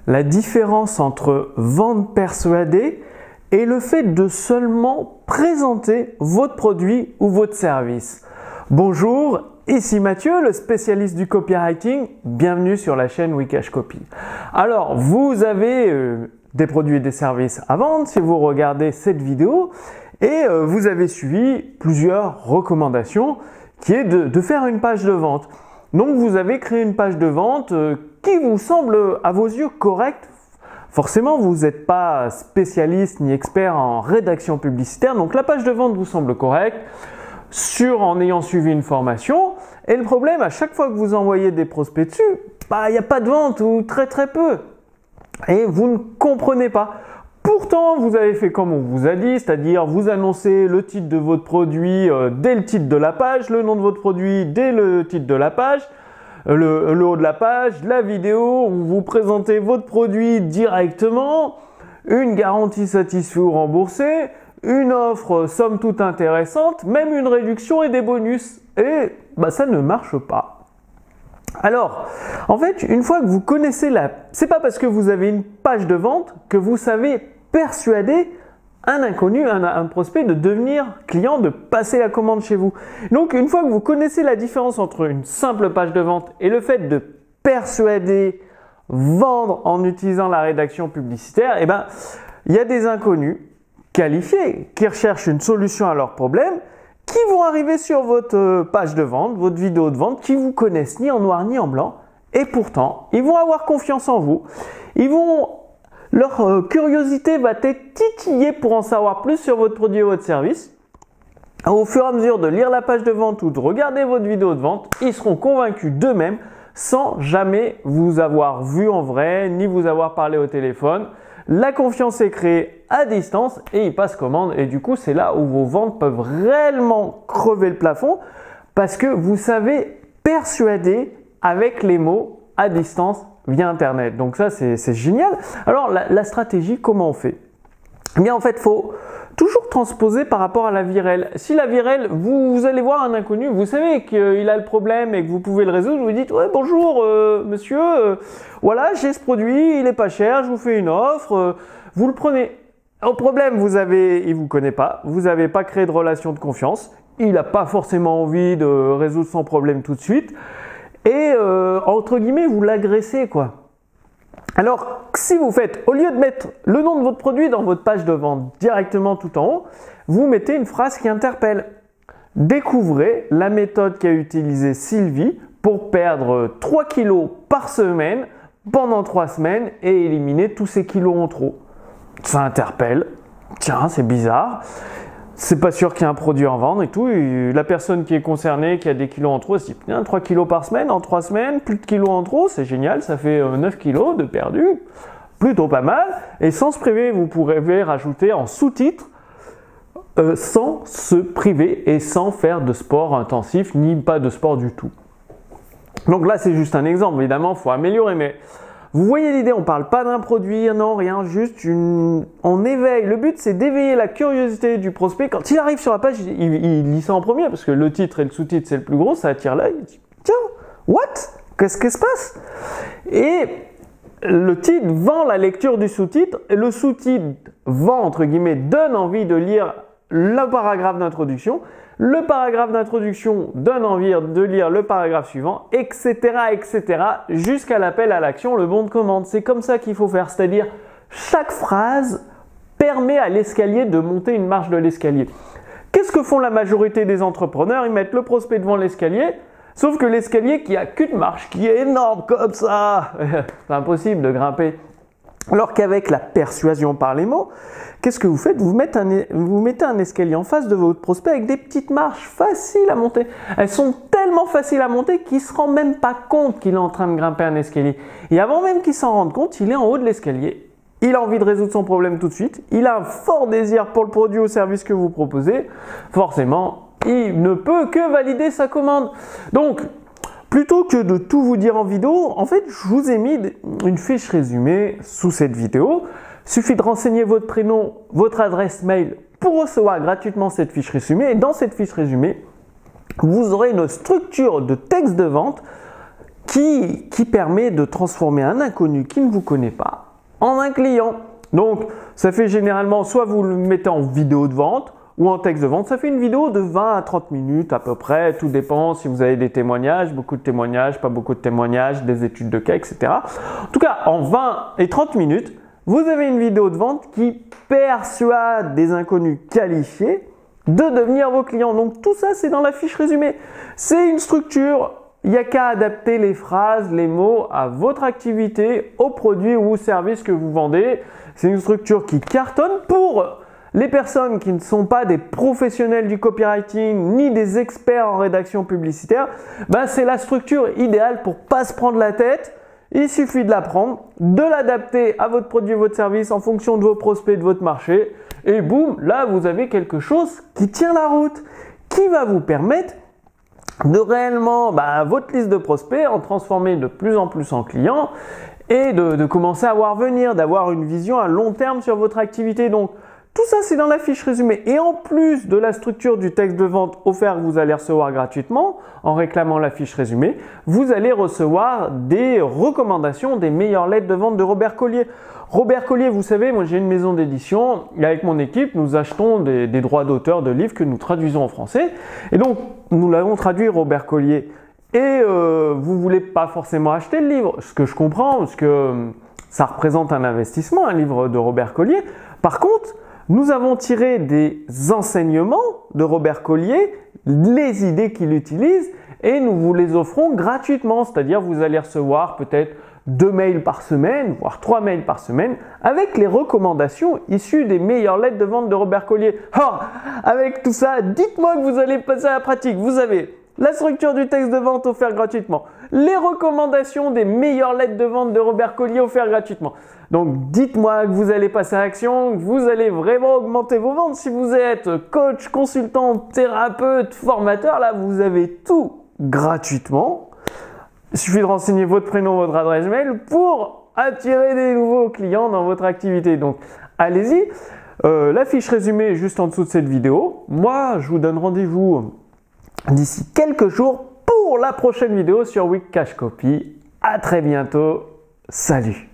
la différence entre vente persuadée et le fait de seulement présenter votre produit ou votre service. Bonjour, ici Mathieu, le spécialiste du copywriting. Bienvenue sur la chaîne Wikash Copy. Alors, vous avez des produits et des services à vendre si vous regardez cette vidéo et vous avez suivi plusieurs recommandations qui est de faire une page de vente. Donc, vous avez créé une page de vente qui vous semble à vos yeux correcte. Forcément, vous n'êtes pas spécialiste ni expert en rédaction publicitaire, donc la page de vente vous semble correcte en ayant suivi une formation. Et le problème, à chaque fois que vous envoyez des prospects dessus, il n'y a pas de vente ou très peu. Et vous ne comprenez pas. Pourtant, vous avez fait comme on vous a dit, c'est-à-dire vous annoncez le titre de votre produit dès le titre de la page, le nom de votre produit dès le titre de la page, le haut de la page, la vidéo où vous présentez votre produit directement, une garantie satisfait ou remboursée, une offre somme toute intéressante, même une réduction et des bonus. Et ça ne marche pas. Alors, en fait, une fois que vous connaissez c'est pas parce que vous avez une page de vente que vous savez persuader un inconnu, un prospect de devenir client, de passer la commande chez vous. Donc, une fois que vous connaissez la différence entre une simple page de vente et le fait de persuader, vendre en utilisant la rédaction publicitaire, il y a des inconnus qualifiés qui recherchent une solution à leurs problèmes, qui vont arriver sur votre page de vente, votre vidéo de vente, qui vous connaissent ni en noir ni en blanc, et pourtant, ils vont avoir confiance en vous. Leur curiosité va être titillée pour en savoir plus sur votre produit et votre service. Au fur et à mesure de lire la page de vente ou de regarder votre vidéo de vente, ils seront convaincus d'eux-mêmes sans jamais vous avoir vu en vrai, ni vous avoir parlé au téléphone. La confiance est créée à distance et ils passent commande. Et du coup, c'est là où vos ventes peuvent réellement crever le plafond parce que vous savez persuader avec les mots à distance via Internet. Donc ça, c'est génial. Alors, la stratégie, comment on fait? Eh bien, en fait, il faut toujours transposer par rapport à la vie réelle. Si la vie réelle, vous allez voir un inconnu, vous savez qu'il a le problème et que vous pouvez le résoudre, vous dites « Ouais, bonjour monsieur, voilà, j'ai ce produit, il est pas cher, je vous fais une offre, vous le prenez. » Au problème, il vous connaît pas, vous n'avez pas créé de relation de confiance, il n'a pas forcément envie de résoudre son problème tout de suite et entre guillemets, vous l'agressez quoi. Alors, si vous faites, au lieu de mettre le nom de votre produit dans votre page de vente directement tout en haut, vous mettez une phrase qui interpelle. Découvrez la méthode qu'a utilisée Sylvie pour perdre 3 kilos par semaine pendant 3 semaines et éliminer tous ces kilos en trop. Ça interpelle. Tiens, c'est bizarre. C'est pas sûr qu'il y ait un produit en vente et tout. Et la personne qui est concernée, qui a des kilos en trop, elle se dit 3 kilos par semaine en 3 semaines, plus de kilos en trop, c'est génial, ça fait 9 kilos de perdu, plutôt pas mal. Et sans se priver, vous pourrez rajouter en sous-titre sans se priver et sans faire de sport intensif, ni pas de sport du tout. Donc là, c'est juste un exemple, évidemment, il faut améliorer, mais vous voyez l'idée, on ne parle pas d'un produit, non, rien, juste on éveille. Le but, c'est d'éveiller la curiosité du prospect. Quand il arrive sur la page, il lit ça en premier parce que le titre et le sous-titre, c'est le plus gros, ça attire l'œil. Il dit, tiens, what? Qu'est-ce qui se passe? Et le titre vend la lecture du sous-titre et le sous-titre vend, entre guillemets, donne envie de lire le paragraphe d'introduction. Le paragraphe d'introduction donne envie de lire le paragraphe suivant, etc., jusqu'à l'appel à l'action, le bon de commande. C'est comme ça qu'il faut faire, c'est-à-dire chaque phrase permet à l'escalier de monter une marche de l'escalier. Qu'est-ce que font la majorité des entrepreneurs? Ils mettent le prospect devant l'escalier, sauf que l'escalier qui a qu'une marche, qui est énorme comme ça, c'est impossible de grimper. Alors qu'avec la persuasion par les mots, qu'est-ce que vous faites? Vous mettez un escalier en face de votre prospect avec des petites marches faciles à monter. Elles sont tellement faciles à monter qu'il ne se rend même pas compte qu'il est en train de grimper un escalier. Et avant même qu'il s'en rende compte, il est en haut de l'escalier. Il a envie de résoudre son problème tout de suite. Il a un fort désir pour le produit ou service que vous proposez. Forcément, il ne peut que valider sa commande. Donc, plutôt que de tout vous dire en vidéo, en fait, je vous ai mis une fiche résumée sous cette vidéo. Il suffit de renseigner votre prénom, votre adresse mail pour recevoir gratuitement cette fiche résumée. Et dans cette fiche résumée, vous aurez une structure de texte de vente qui permet de transformer un inconnu qui ne vous connaît pas en un client. Donc, ça fait généralement, soit vous le mettez en vidéo de vente ou en texte de vente. Ça fait une vidéo de 20 à 30 minutes à peu près. Tout dépend si vous avez des témoignages, beaucoup de témoignages, pas beaucoup de témoignages, des études de cas, etc. En tout cas, en 20 et 30 minutes, vous avez une vidéo de vente qui persuade des inconnus qualifiés de devenir vos clients. Donc, tout ça, c'est dans la fiche résumée. C'est une structure. Il n'y a qu'à adapter les phrases, les mots à votre activité, aux produits ou aux services que vous vendez. C'est une structure qui cartonne pour les personnes qui ne sont pas des professionnels du copywriting ni des experts en rédaction publicitaire. C'est la structure idéale pour pas se prendre la tête. Il suffit de l'apprendre, de l'adapter à votre produit, votre service en fonction de vos prospects, de votre marché. Et boum, là, vous avez quelque chose qui tient la route, qui va vous permettre de réellement votre liste de prospects en transformer de plus en plus en clients et de commencer à voir venir, d'avoir une vision à long terme sur votre activité. Donc, tout ça, c'est dans la fiche résumée. Et en plus de la structure du texte de vente offert que vous allez recevoir gratuitement, en réclamant la fiche résumée, vous allez recevoir des recommandations des meilleures lettres de vente de Robert Collier. Robert Collier, vous savez, moi j'ai une maison d'édition et avec mon équipe, nous achetons des droits d'auteur de livres que nous traduisons en français. Et donc, nous l'avons traduit Robert Collier. Et vous voulez pas forcément acheter le livre, ce que je comprends, parce que ça représente un investissement, un livre de Robert Collier. Par contre, nous avons tiré des enseignements de Robert Collier, les idées qu'il utilise, et nous vous les offrons gratuitement. C'est-à-dire, vous allez recevoir peut-être 2 mails par semaine, voire 3 mails par semaine, avec les recommandations issues des meilleures lettres de vente de Robert Collier. Or, avec tout ça, dites-moi que vous allez passer à la pratique. Vous avez la structure du texte de vente offert gratuitement, les recommandations des meilleures lettres de vente de Robert Collier offert gratuitement. Donc, dites-moi que vous allez passer à l'action, que vous allez vraiment augmenter vos ventes. Si vous êtes coach, consultant, thérapeute, formateur, là, vous avez tout gratuitement. Il suffit de renseigner votre prénom, votre adresse mail pour attirer des nouveaux clients dans votre activité. Donc, allez-y. La fiche résumée est juste en dessous de cette vidéo. Moi, je vous donne rendez-vous d'ici quelques jours pour la prochaine vidéo sur Week Cash Copy. À très bientôt. Salut!